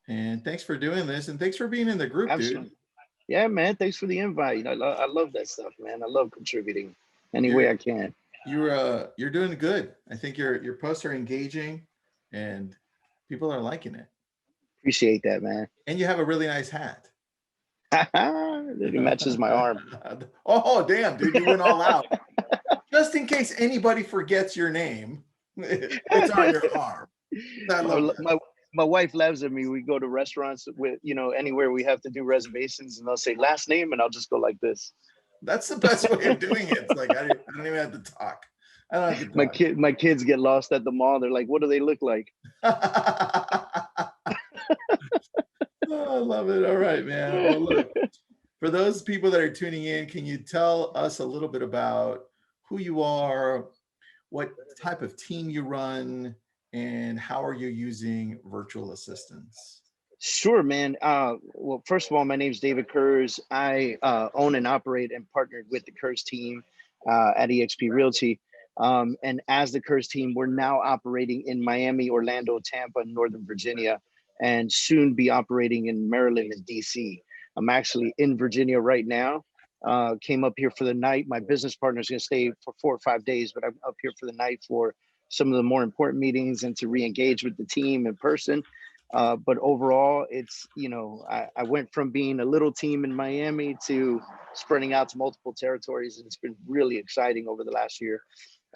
And thanks for doing this, and thanks for being in the group, dude. Absolutely. Yeah, man. Thanks for the invite. I love that stuff, man. I love contributing any way You're I can. you're doing good. I think your posts are engaging, and people are liking it. Appreciate that, man. And you have a really nice hat. It matches my arm. Oh, damn, dude, you went all out. Just in case anybody forgets your name, it's on your arm. I love that. My wife laughs at me. We go to restaurants with, anywhere we have to do reservations, and they'll say last name, and I'll just go like this. That's the best way of doing it. It's like I don't even have to talk. I don't have to talk. My kids get lost at the mall. They're like, "What do they look like?" Oh, I love it. All right, man. Well, look, for those people that are tuning in, can you tell us a little bit about who you are, what type of team you run, and how are you using virtual assistants? Sure, man. Well, first of all, my name is David Kurz. I own and operate and partnered with the Kurz team at eXp Realty. And as the Kurz team, we're now operating in Miami, Orlando, Tampa, and Northern Virginia, and soon be operating in Maryland and DC. I'm actually in Virginia right now. Came up here for the night. My business partner is going to stay for 4 or 5 days, but I'm up here for the night for some of the more important meetings and to re-engage with the team in person. But overall, it's, I went from being a little team in Miami to spreading out to multiple territories, and it's been really exciting over the last year.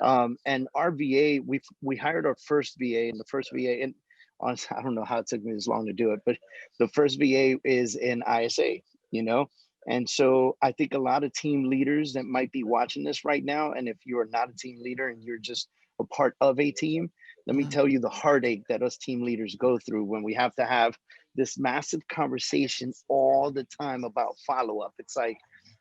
And our VA, we hired our first VA, and the first VA, and honestly, I don't know how it took me this long to do it, but the first VA is in ISA, And so I think a lot of team leaders that might be watching this right now, and if you are not a team leader and you're just a part of a team, let me tell you the heartache that us team leaders go through when we have to have this massive conversation all the time about follow-up. It's like,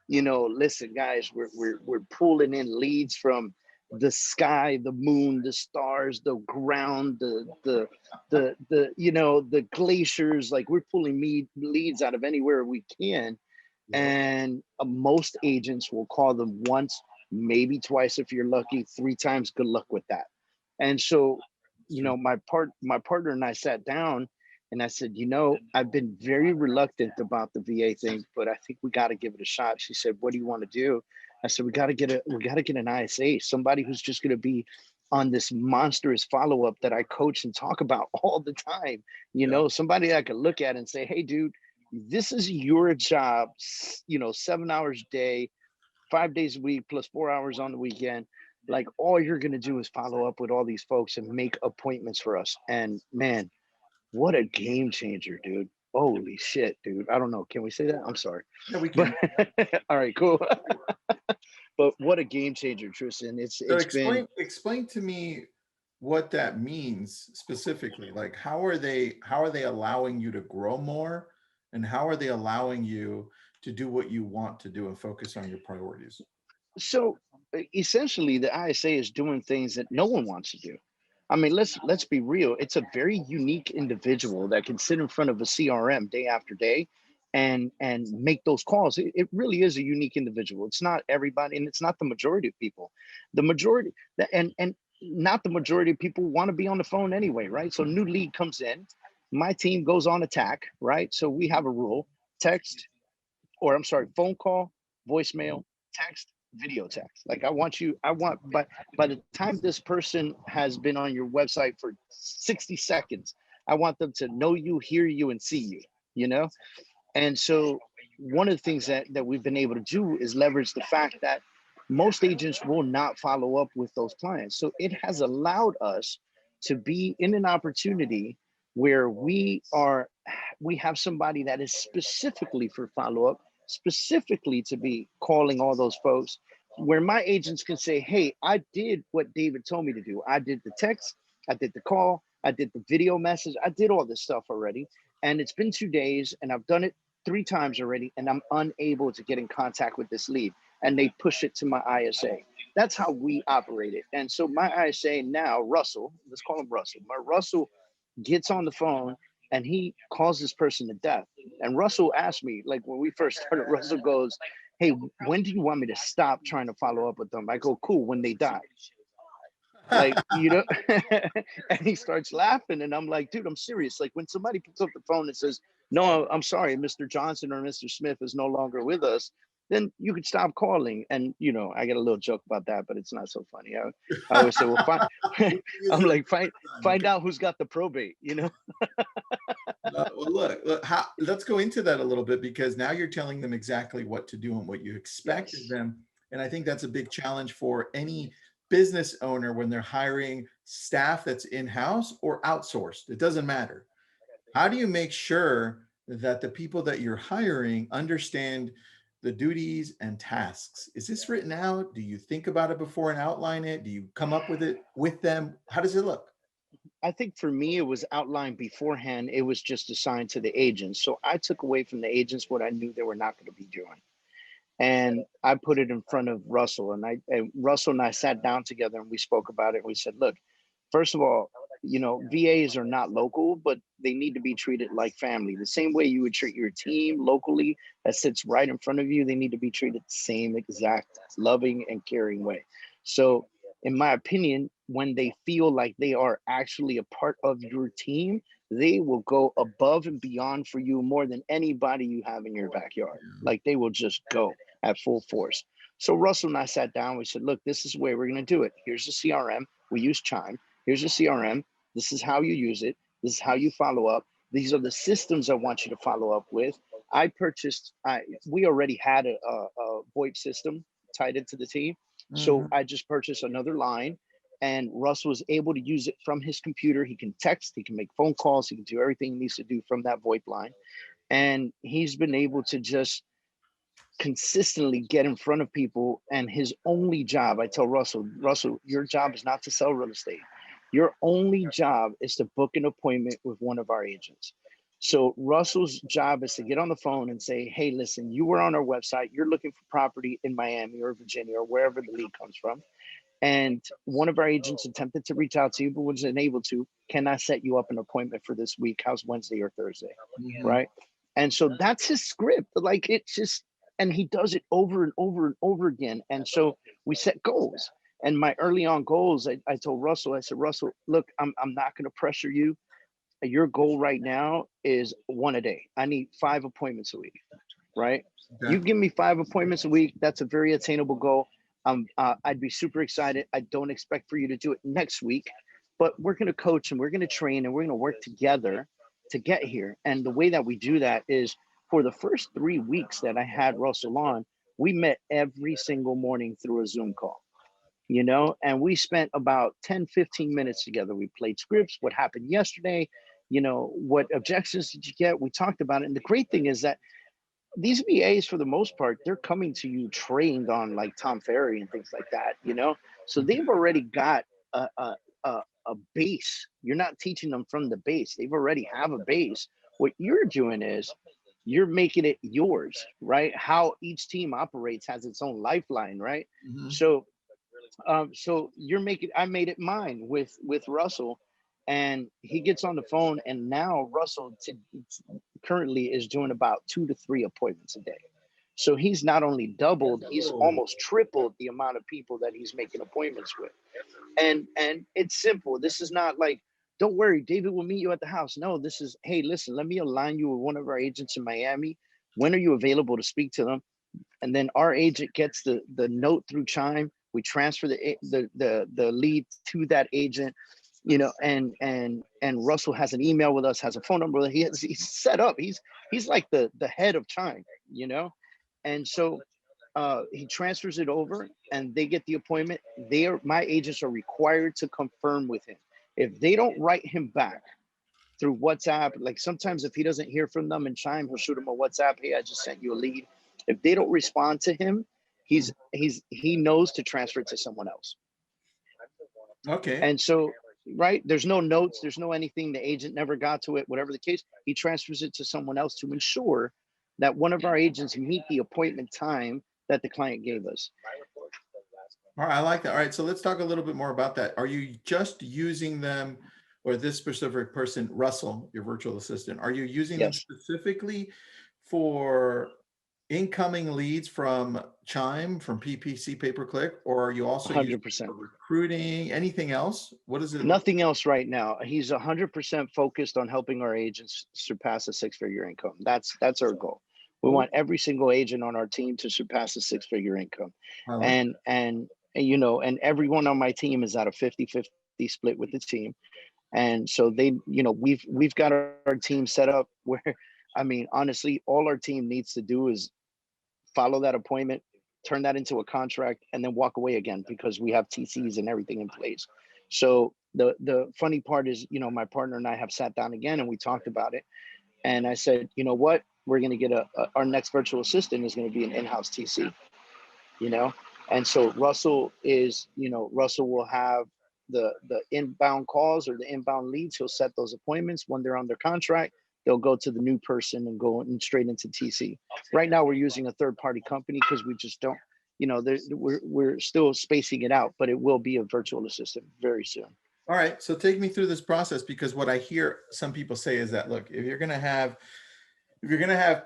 listen, guys, we're pulling in leads from the sky, the moon, the stars, the ground, the glaciers. Like, we're pulling leads out of anywhere we can. And most agents will call them once, maybe twice if you're lucky, 3 times. Good luck with that. And so, my partner and I sat down and I said, I've been very reluctant about the VA thing, but I think we got to give it a shot. She said, what do you want to do? I said, we got to get an ISA, somebody who's just going to be on this monstrous follow-up that I coach and talk about all the time. Somebody I could look at and say, hey, dude, this is your job, 7 hours a day, 5 days a week, plus 4 hours on the weekend. Like, all you're going to do is follow up with all these folks and make appointments for us. And man, what a game changer, dude. Holy shit, dude. I don't know. Can we say that? I'm sorry. Yeah, we can. All right, cool. But what a game changer, Tristan. Explain to me what that means specifically. Like, how are they allowing you to grow more? And how are they allowing you to do what you want to do and focus on your priorities? So essentially, the ISA is doing things that no one wants to do. I mean, let's be real. It's a very unique individual that can sit in front of a CRM day after day and make those calls. It really is a unique individual. It's not everybody, and it's not the majority of people. The majority, and not the majority of people want to be on the phone anyway, right? So new lead comes in, my team goes on attack, right? So we have a rule: phone call, voicemail, text, video text. Like, by the time this person has been on your website for 60 seconds, I want them to know you, hear you, and see you, And so one of the things that we've been able to do is leverage the fact that most agents will not follow up with those clients. So it has allowed us to be in an opportunity where we have somebody that is specifically for follow-up, specifically to be calling all those folks, where my agents can say, hey, I did what David told me to do. I did the text, I did the call, I did the video message, I did all this stuff already. And it's been 2 days and I've done it 3 times already, and I'm unable to get in contact with this lead. And they push it to my ISA. That's how we operate it. And so my ISA now, Russell, let's call him Russell. My Russell gets on the phone and he calls this person to death. And Russell asked me, like, when we first started, Russell goes, hey, when do you want me to stop trying to follow up with them? I go, cool, when they die. Like, you know, and he starts laughing. And I'm like, dude, I'm serious. Like when somebody picks up the phone and says, no, I'm sorry, Mr. Johnson or Mr. Smith is no longer with us, then you could stop calling. And, you know, I get a little joke about that, but it's not so funny. I always say, well, fine. Use I'm it like, next time, find okay? out who's got the probate, you know? Well, look, let's go into that a little bit, because now you're telling them exactly what to do and what you expect of Yes. them. And I think that's a big challenge for any business owner when they're hiring staff that's in-house or outsourced. It doesn't matter. How do you make sure that the people that you're hiring understand the duties and tasks? Is this written out? Do you think about it before and outline it? Do you come up with it with them? How does it look? I think for me, it was outlined beforehand. It was just assigned to the agents. So I took away from the agents what I knew they were not going to be doing. And I put it in front of Russell, and Russell and I sat down together and we spoke about it. We said, look, first of all, you know, VAs are not local, but they need to be treated like family. The same way you would treat your team locally that sits right in front of you, they need to be treated the same exact loving and caring way. So, in my opinion, when they feel like they are actually a part of your team, they will go above and beyond for you more than anybody you have in your backyard. Like they will just go at full force. So Russell and I sat down. We said, look, this is the way we're going to do it. Here's the CRM. We use Chime. Here's the CRM. This is how you use it. This is how you follow up. These are the systems I want you to follow up with. We already had a VoIP system tied into the team. So Mhm. I just purchased another line, and Russell was able to use it from his computer. He can text, he can make phone calls, he can do everything he needs to do from that VoIP line. And he's been able to just consistently get in front of people. And his only job, I tell Russell, your job is not to sell real estate. Your only job is to book an appointment with one of our agents. So Russell's job is to get on the phone and say, hey, listen, you were on our website, you're looking for property in Miami or Virginia or wherever the lead comes from, and one of our agents attempted to reach out to you but wasn't able to. Can I set you up an appointment for this week? How's Wednesday or Thursday? Mhm. Right. And so that's his script. Like it's just, and he does it over and over and over again. And so we set goals. And my early on goals, I told Russell, I said, Russell, look, I'm not going to pressure you. Your goal right now is one a day. I need 5 appointments a week, right? You Okay. give me 5 appointments a week. That's a very attainable goal. I'd be super excited. I don't expect for you to do it next week, but we're going to coach and we're going to train and we're going to work together to get here. And the way that we do that is for the first 3 weeks that I had Russell on, we met every single morning through a Zoom call, you know, and we spent about 10-15 minutes together. We played scripts, what happened yesterday, you know, what objections did you get? We talked about it. And the great thing is that these VAs, for the most part, they're coming to you trained on like Tom Ferry and things like that, you know? So Okay. they've already got a base. You're not teaching them from the base. They've already have a base. What you're doing is you're making it yours, right? How each team operates has its own lifeline, right? Mhm. So so you're making, I made it mine with Russell, and he gets on the phone, and now Russell currently is doing about 2 to 3 appointments a day. So he's not only doubled, he's Oh, almost tripled the amount of people that he's making appointments with. And it's simple. This is not like, don't worry, David will meet you at the house. No, this is, hey, listen, let me align you with one of our agents in Miami. When are you available to speak to them? And then our agent gets the note through Chime. We transfer the lead to that agent, you know, and Russell has an email with us, has a phone number. He's set up. He's like the head of Chime, you know, and so he transfers it over, and they get the appointment. My agents are required to confirm with him. If they don't write him back through WhatsApp. Like sometimes if he doesn't hear from them in Chime, he'll shoot him a WhatsApp. Hey, I just sent you a lead. If they don't respond to him, he knows to transfer it to someone else. okay. And so, right, there's no notes, there's no anything. The agent never got to it. Whatever the case, he transfers it to someone else to ensure that one of our agents meet the appointment time that the client gave us. All right, I like that. All right, so let's talk a little bit more about that. Are you just using them, or this specific person, Russell, your virtual assistant, are you using them Yes. specifically for incoming leads from Chime, from PPC pay-per-click, or are you also using 100%. for recruiting, anything else? What is it? Nothing else right now. He's 100% focused on helping our agents surpass a six-figure income. That's our goal. We want every single agent on our team to surpass a six-figure income. I like And you know, and everyone on my team is at a 50-50 split with the team. And so they, you know, we've got our team set up where, I mean, honestly, all our team needs to do is follow that appointment, turn that into a contract, and then walk away again, because we have TCs and everything in place. So the funny part is, you know, my partner and I have sat down again and we talked about it. And I said, you know what, we're going to get our next virtual assistant is going to be an in-house TC, you know? And so Russell is, you know, Russell will have the inbound calls or the inbound leads. He'll set those appointments. When they're under contract, they'll go to the new person and go in straight into TC. Right now we're using a third-party company because we just don't, you know, we're still spacing it out, but it will be a virtual assistant very soon. All right, so take me through this process, because what I hear some people say is that, look, if you're going to have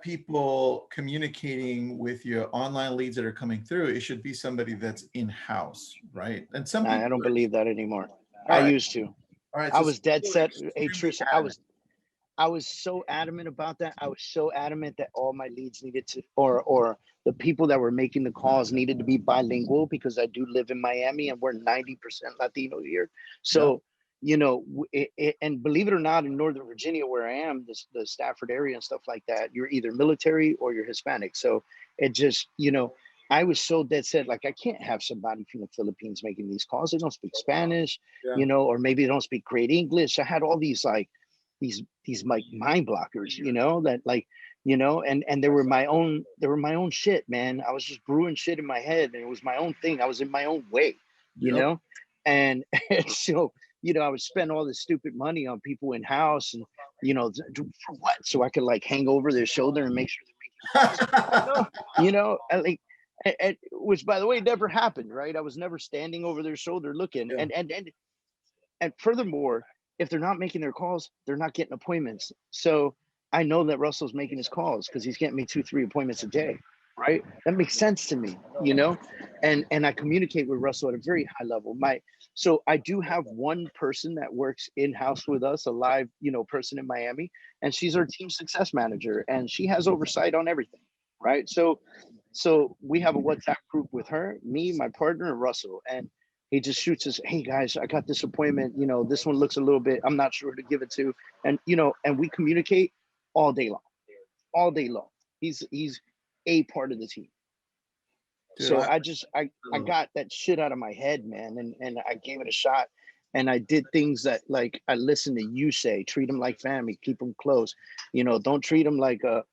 people communicating with your online leads that are coming through, it should be somebody that's in-house, right? And some people I don't believe that anymore. All I right. used to. All right, I so was dead set. Hey, extremely Trish, adamant. I was so adamant about that. I was so adamant that all my leads needed to, or the people that were making the calls needed to be bilingual, because I do live in Miami and we're 90% Latino here. So, you know, and believe it or not, in Northern Virginia, where I am, the Stafford area and stuff like that, you're either military or you're Hispanic. So it just, you know, I was so dead set, like, I can't have somebody from the Philippines making these calls. They don't speak Spanish, you know, or maybe they don't speak great English. I had all these like, these like mind blockers, you know, that like, you know, and they were my own shit, man. I was just brewing shit in my head and it was my own thing. I was in my own way, you know, and so, you know, I would spend all this stupid money on people in house and, you know, for what? So I could like hang over their shoulder and make sure they're making calls. You know, which by the way, never happened, right? I was never standing over their shoulder looking. And furthermore, if they're not making their calls, they're not getting appointments. So I know that Russell's making his calls because he's getting me 2-3 appointments a day, right? That makes sense to me, you know? And I communicate with Russell at a very high level. So I do have one person that works in-house with us, a live, you know, person in Miami, and she's our team success manager and she has oversight on everything, right? So we have a WhatsApp group with her, me, my partner, and Russell. And he just shoots us, hey guys, I got this appointment, you know, this one looks a little bit, I'm not sure who to give it to. And, you know, and we communicate all day long. He's a part of the team. Dude, so I got that shit out of my head, man. And I gave it a shot. And I did things that, like, I listened to you say, treat them like family, keep them close. You know, don't treat them like a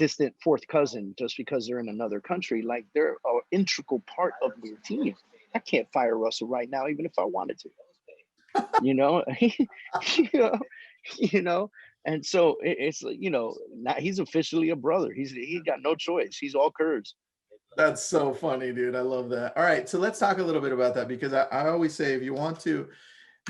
distant fourth cousin just because they're in another country. Like, they're an integral part of your team. I can't fire Russell right now, even if I wanted to, you know, you know, and so it's, you know, now he's officially a brother. He's got no choice. He's all Kurz. That's so funny, dude. I love that. All right, so let's talk a little bit about that, because I always say, if you want to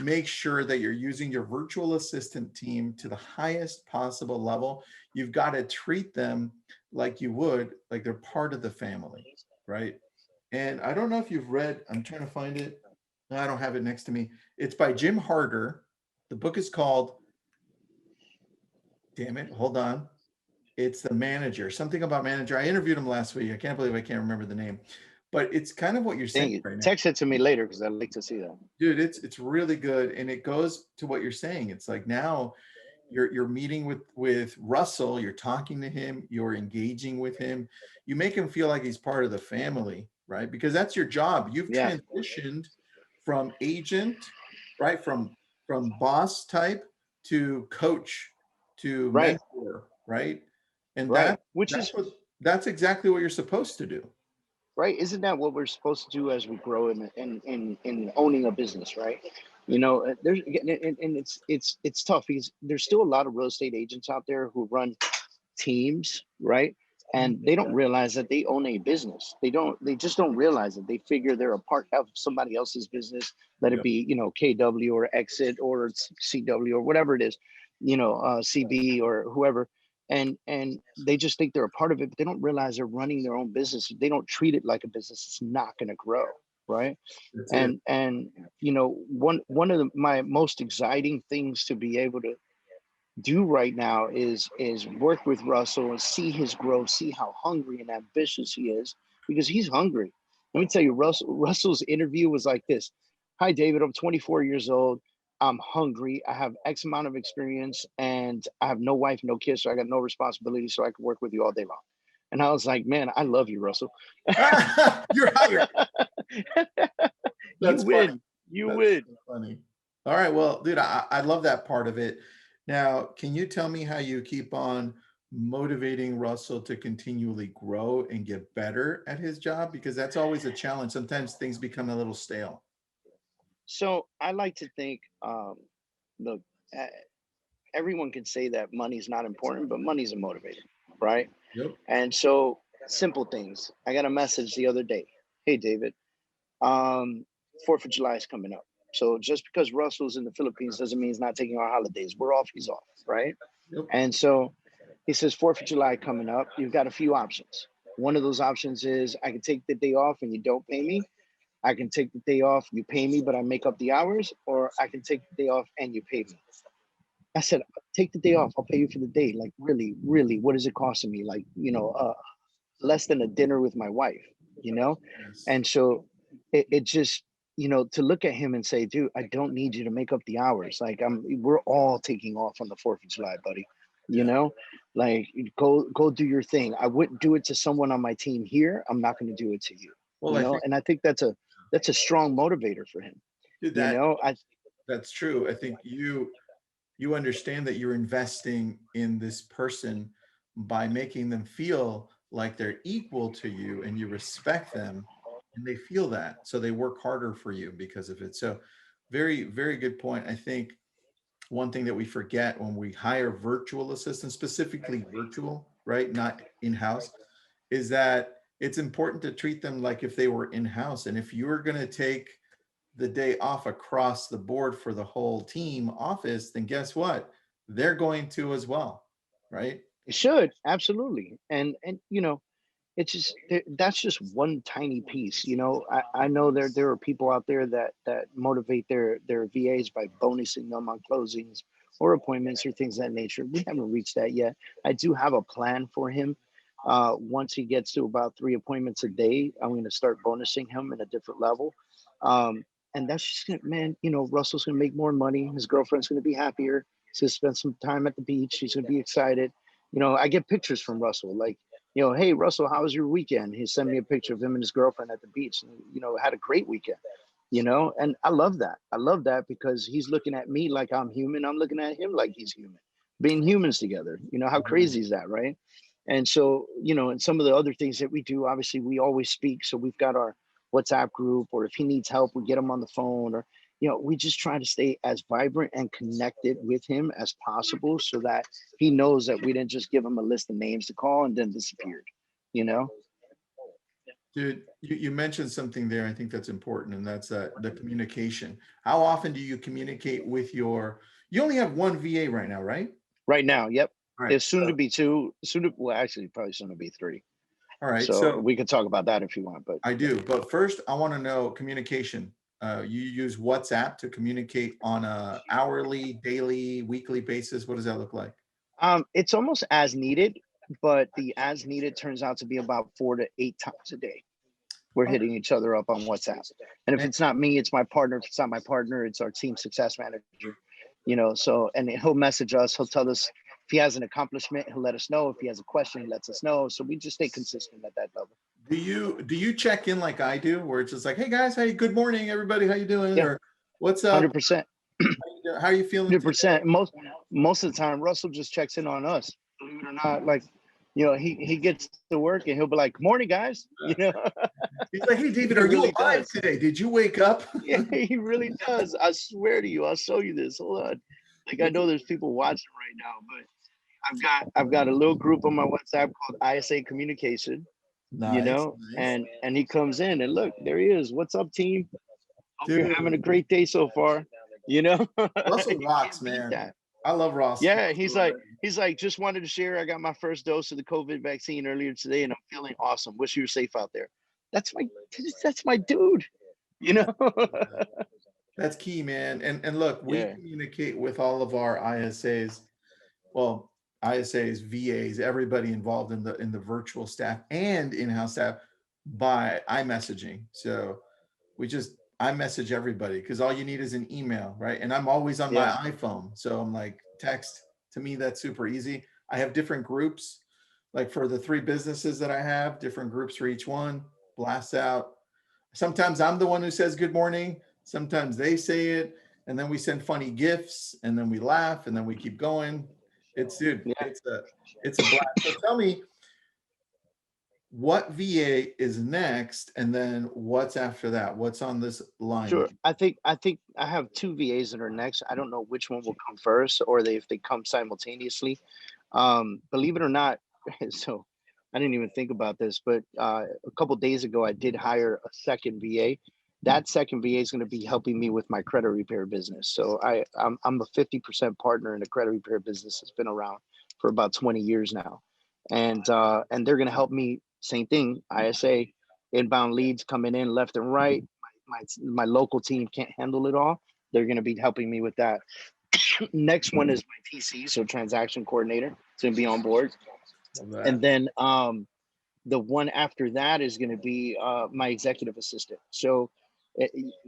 make sure that you're using your virtual assistant team to the highest possible level, you've got to treat them like you would, like they're part of the family, right? And I don't know if you've read, I'm trying to find it. No, I don't have it next to me. It's by Jim Harder. The book is called, damn it, hold on. It's The Manager, something about manager. I interviewed him last week. I can't believe I can't remember the name, but it's kind of what you're saying right now. Text it to me later, because I'd like to see that. Dude, it's really good. And it goes to what you're saying. It's like, now you're meeting with Russell, you're talking to him, you're engaging with him. You make him feel like he's part of the family, right? Because that's your job. You've transitioned from agent, right? From boss type to coach to mentor, right? And that's exactly what you're supposed to do. Right? Isn't that what we're supposed to do as we grow in owning a business, right? You know, there's, and it's tough because there's still a lot of real estate agents out there who run teams, right? And they don't realize that they own a business. They just don't realize it. They figure they're a part of somebody else's business, let it be, you know, KW or Exit or CW or whatever it is, you know, CB or whoever. and they just think they're a part of it, but they don't realize they're running their own business. If they don't treat it like a business, it's not going to grow, right? That's it. And one of my most exciting things to be able to do right now is work with Russell and see his growth, see how hungry and ambitious he is, because he's hungry. Let me tell you, Russell's interview was like this. Hi, David, I'm 24 years old. I'm hungry. I have X amount of experience and I have no wife, no kids, so I got no responsibility, so I can work with you all day long. And I was like, man, I love you, Russell. You're hired. You win. You win. Funny. All right. Well, dude, I love that part of it. Now, can you tell me how you keep on motivating Russell to continually grow and get better at his job? Because that's always a challenge. Sometimes things become a little stale. So I like to think, look, uh, everyone can say that money's not important, but money's a motivator, right? Yep. And so simple things. I got a message the other day. Hey, David, 4th of July is coming up. So just because Russell's in the Philippines doesn't mean he's not taking our holidays. We're off, he's off, right? Yep. And so he says, 4th of July coming up, you've got a few options. One of those options is I can take the day off and you don't pay me. I can take the day off, you pay me, but I make up the hours, or I can take the day off and you pay me. I said, take the day off, I'll pay you for the day. Like, really, what is it costing me? Like, less than a dinner with my wife, Yes. And so it just, to look at him and say, dude, I don't need you to make up the hours. Like, we're all taking off on the 4th of July, buddy. Like, go do your thing. I wouldn't do it to someone on my team here. I'm not going to do it to you. Well, And I think that's a strong motivator for him. dude, that's true. I think you understand that you're investing in this person by making them feel like they're equal to you and you respect them, and they feel that. So they work harder for you because of it. So very, very good point. I think one thing that we forget when we hire virtual assistants, specifically virtual, right? Not in-house, is that it's important to treat them like if they were in-house. And if you're going to take the day off across the board for the whole team office, then guess what? They're going to as well, right? It should, absolutely. And it's just that's just one tiny piece. I know there are people out there that motivate their VAs by bonusing them on closings or appointments or things of that nature. We haven't reached that yet. I do have a plan for him. Once he gets to about 3 appointments a day, I'm going to start bonusing him at a different level. And that's just gonna, man, Russell's gonna make more money. His girlfriend's gonna be happier. He's gonna spend some time at the beach. He's gonna be excited. I get pictures from Russell, like, hey, Russell, how was your weekend? He sent me a picture of him and his girlfriend at the beach. And, had a great weekend, and I love that. I love that because he's looking at me like I'm human. I'm looking at him like he's human, being humans together. How crazy is that, right? And so, and some of the other things that we do, obviously, we always speak. So we've got our WhatsApp group, or if he needs help, we get him on the phone, or, we just try to stay as vibrant and connected with him as possible so that he knows that we didn't just give him a list of names to call and then disappeared, Dude, you mentioned something there. I think that's important, and that's the communication. How often do you communicate with you only have one VA right now, right? Right now, yep. Right, There's soon to be 2, actually probably soon to be 3. All right. So we can talk about that if you want, but I do. But first, I want to know communication. You use WhatsApp to communicate on a hourly, daily, weekly basis. What does that look like? It's almost as needed, but the as needed turns out to be about 4 to 8 times a day. We're hitting each other up on WhatsApp. And if it's not me, it's my partner. If it's not my partner, it's our team success manager. So, and he'll message us. He'll tell us if he has an accomplishment, he'll let us know. If he has a question, he lets us know. So we just stay consistent at that level. Do you check in like I do, where it's just like, hey guys, hey, good morning, everybody, how you doing? Yeah. Or what's up? 100%. How are you feeling? 100%. Most of the time, Russell just checks in on us. Believe it or not, like, he gets to work and he'll be like, morning, guys. He's like, hey, David, are you alive today? Did you wake up? Yeah, he really does. I swear to you, I'll show you this. Hold on. Like, I know there's people watching right now, but I've got a little group on my WhatsApp called ISA Communication. Nice. And he comes in and look, there he is. What's up, team? Hope you're having a great day so far. Russell rocks, man. I love Ross. Yeah, he's like, just wanted to share. I got my first dose of the COVID vaccine earlier today, and I'm feeling awesome. Wish you were safe out there. That's my that's my dude. You know. That's key, man. And look, we Yeah, communicate with all of our ISAs, well, ISAs, VAs, everybody involved in the virtual staff and in-house staff by iMessaging. So we just I message everybody because all you need is an email, right? And I'm always on my yeah, iPhone. So I'm like, text to me, that's super easy. I have different groups, like for the 3 businesses that I have, different groups for each one, blast out. Sometimes I'm the one who says good morning. Sometimes they say it, and then we send funny gifs, and then we laugh, and then we keep going. It's dude, yeah. it's a blast. So tell me, what VA is next, and then what's after that? What's on this line? Sure. I think I have two VAs that are next. I don't know which one will come first, or if they come simultaneously. Believe it or not, so I didn't even think about this, but a couple days ago I did hire a second VA. That second VA is going to be helping me with my credit repair business. So I'm a 50% partner in a credit repair business that's been around for about 20 years now, and they're going to help me. Same thing, ISA, inbound leads coming in left and right. My local team can't handle it all. They're going to be helping me with that. Next one is my TC, so transaction coordinator. It's going to be on board. Love that. And then the one after that is going to be my executive assistant. So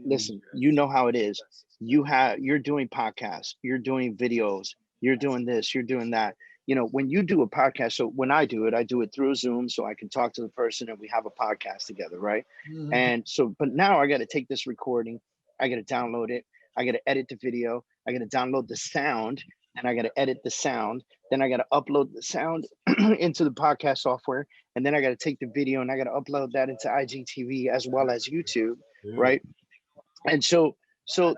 listen, you know how it is. You're doing podcasts, you're doing videos, you're doing this, you're doing that. You know, when you do a podcast, so when I do it through Zoom so I can talk to the person and we have a podcast together, right? Mhm. And so, but now I got to take this recording, I got to download it, I got to edit the video, I got to download the sound, and I got to edit the sound. Then I got to upload the sound into the podcast software, and then I got to take the video and I got to upload that into IGTV as well as YouTube, Dude. right? And so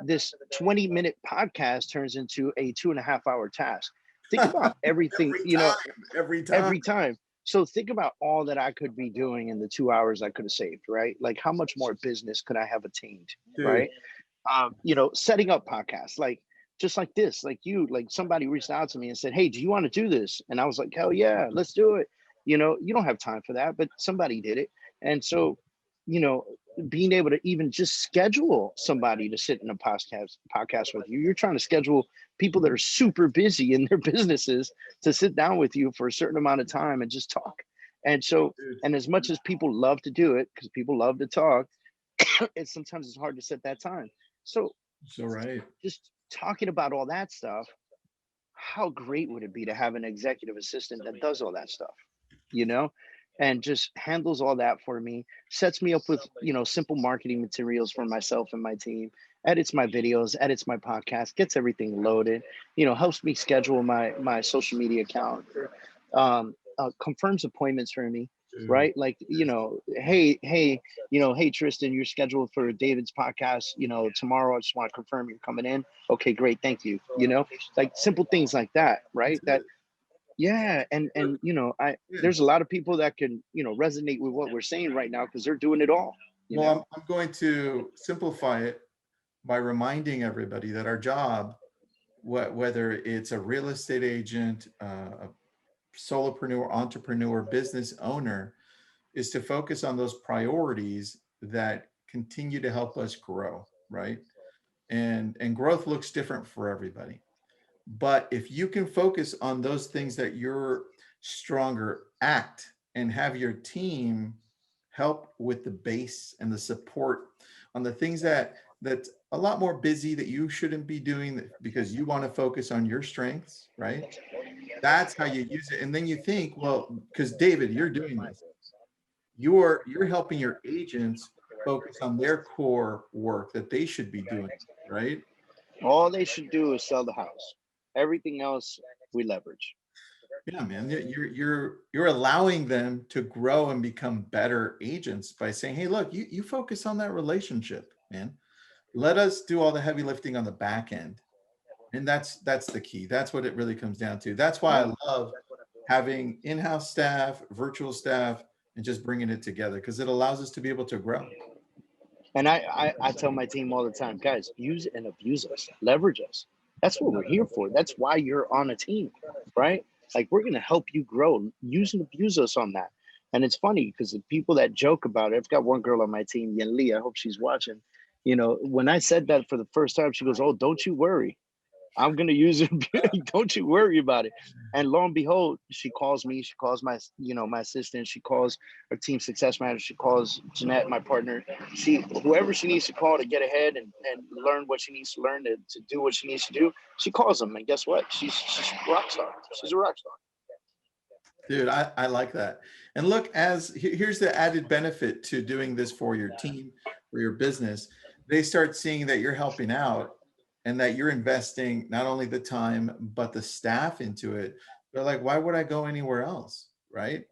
this 20-minute podcast turns into a 2.5-hour task. Think about everything, Every you know, time, every time. every time. So think about all that I could be doing in the 2 hours I could have saved, right? Like how much more business could I have attained, Dude. right? You know, setting up podcasts, like just like this, like somebody reached out to me and said, "Hey, do you want to do this?" And I was like, "Hell yeah, let's do it." You know, you don't have time for that, but somebody did it. And so, you know, being able to even just schedule somebody to sit in a podcast with you, you're trying to schedule people that are super busy in their businesses to sit down with you for a certain amount of time and just talk. And so, Dude. and as much as people love to do it, because people love to talk, it's hard to set that time. So So right. just talking about all that stuff, how great would it be to have an executive assistant that does all that stuff, you know, and just handles all that for me, sets me up with, you know, simple marketing materials for myself and my team, edits my videos, edits my podcast, gets everything loaded, you know, helps me schedule my social media calendar, confirms appointments for me, Dude. right? Like, you know, hey, you know, hey Tristan, you're scheduled for David's podcast, you know, tomorrow. I just want to confirm you're coming in. Okay, great, thank you. You know, like simple things like that, That's right? That, it. yeah, Look, and you know, yeah. there's a lot of people that can, you know, resonate with what we're saying right now because they're doing it all, you Well, know. I'm going to simplify it by reminding everybody that our job, whether it's a real estate agent, a solopreneur, entrepreneur, business owner, is to focus on those priorities that continue to help us grow, right? And growth looks different for everybody. But if you can focus on those things that you're stronger at and have your team help with the base and the support on the things that's a lot more busy that you shouldn't be doing because you want to focus on your strengths, right? That's how you use it. And then you think, well, because David, you're doing this. You're helping your agents focus on their core work that they should be doing, right? All they should do is sell the house. Everything else we leverage. Yeah, man. You're allowing them to grow and become better agents by saying, hey, look, you focus on that relationship, man. Let us do all the heavy lifting on the back end. And that's the key. That's what it really comes down to. That's why Yeah. I love having in-house staff, virtual staff, and just bringing it together because it allows us to be able to grow. And I tell my team all the time, guys, use and abuse us, leverage us. That's what we're here for. That's why you're on a team, right? Like, we're going to help you grow. Use and abuse us on that. And it's funny because the people that joke about it, I've got one girl on my team, Yen I hope she's watching. You know, when I said that for the first time, she goes, "Oh, don't you worry. I'm going to use it. Don't you worry about it." And lo and behold, she calls me. She calls my, my assistant. She calls her team success manager. She calls Jeanette, my partner. Whoever she needs to call to get ahead and learn what she needs to learn to do what she needs to do. She calls them, and guess what? She's a rock star. She's a rock star. Dude, I like that. And look, here's the added benefit to doing this for your team, for your business. They start seeing that you're helping out and that you're investing not only the time, but the staff into it. They're like, why would I go anywhere else? Right.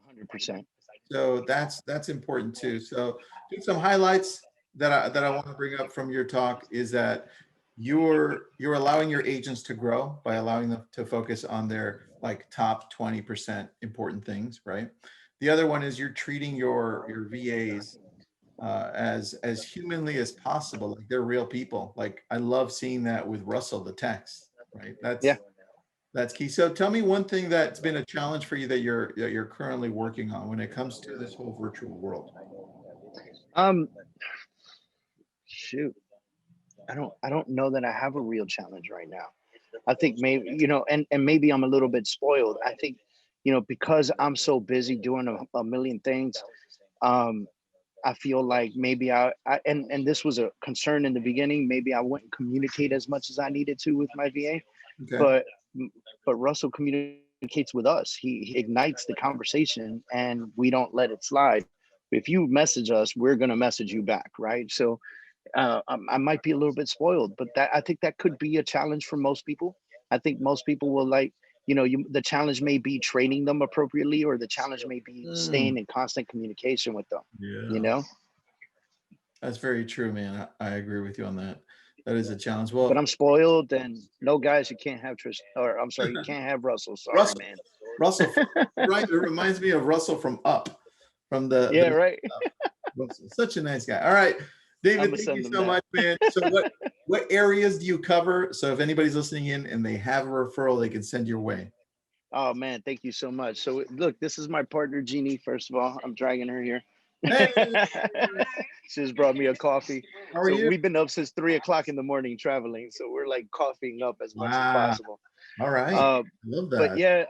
100%. So that's important too. So just some highlights that I want to bring up from your talk is that you're allowing your agents to grow by allowing them to focus on their like top 20% important things, right? The other one is you're treating your VAs as humanly as possible, like they're real people. Like I love seeing that with Russell, the text, right? That's key. So tell me one thing that's been a challenge for you that you're currently working on when it comes to this whole virtual world. Shoot, I don't know that I have a real challenge right now. I think maybe, and maybe I'm a little bit spoiled. I think, because I'm so busy doing a million things, I feel like maybe and this was a concern in the beginning, maybe I wouldn't communicate as much as I needed to with my VA, Okay. but Russell communicates with us. He ignites the conversation and we don't let it slide. If you message us, we're going to message you back, right? So I might be a little bit spoiled, but I think that could be a challenge for most people. I think most people will like, the challenge may be training them appropriately, or the challenge may be staying in constant communication with them. Yeah. That's very true, man. I agree with you on that. That is a challenge. Well, but I'm spoiled, and no, guys, you can't have Tristan, or I'm sorry, you can't have Russell. Sorry, Russell, man. Russell, right? It reminds me of Russell from Up, from right. Russell, such a nice guy. All right, David, thank you so much, man. So what areas do you cover? So if anybody's listening in and they have a referral, they can send your way. Oh man, thank you so much. So look, this is my partner Jeannie. First of all, I'm dragging her here. Hey. She just brought me a coffee. How are you? We've been up since 3 o'clock in the morning traveling. So we're like coffeeing up as much as possible. All right. I love that. But yeah,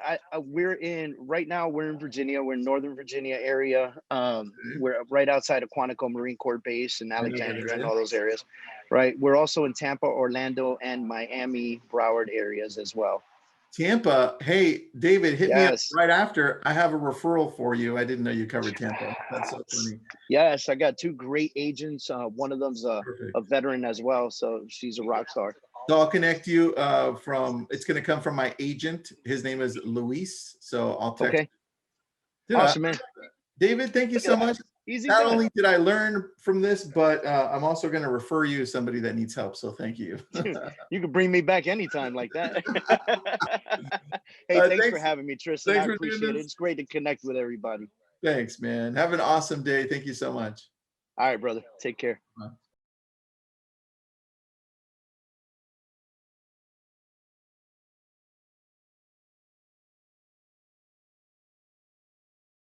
right now we're in Virginia. We're in Northern Virginia area. We're right outside of Quantico Marine Corps Base and Alexandria and all those areas. Right. We're also in Tampa, Orlando, and Miami, Broward areas as well. Tampa. Hey, David, hit me up right after. I have a referral for you. I didn't know you covered Tampa. That's so funny. Yes, I got 2 great agents. One of them's a veteran as well, so she's a rock star. So I'll connect you it's going to come from my agent. His name is Luis. So I'll text. Okay. Dude, awesome, man. David, thank you so much. Easy. Not only did I learn from this, but I'm also going to refer you to somebody that needs help. So thank you. You can bring me back anytime like that. Hey, thanks for having me, Tristan. I appreciate it. It's great to connect with everybody. Thanks, man. Have an awesome day. Thank you so much. All right, brother. Take care. Bye.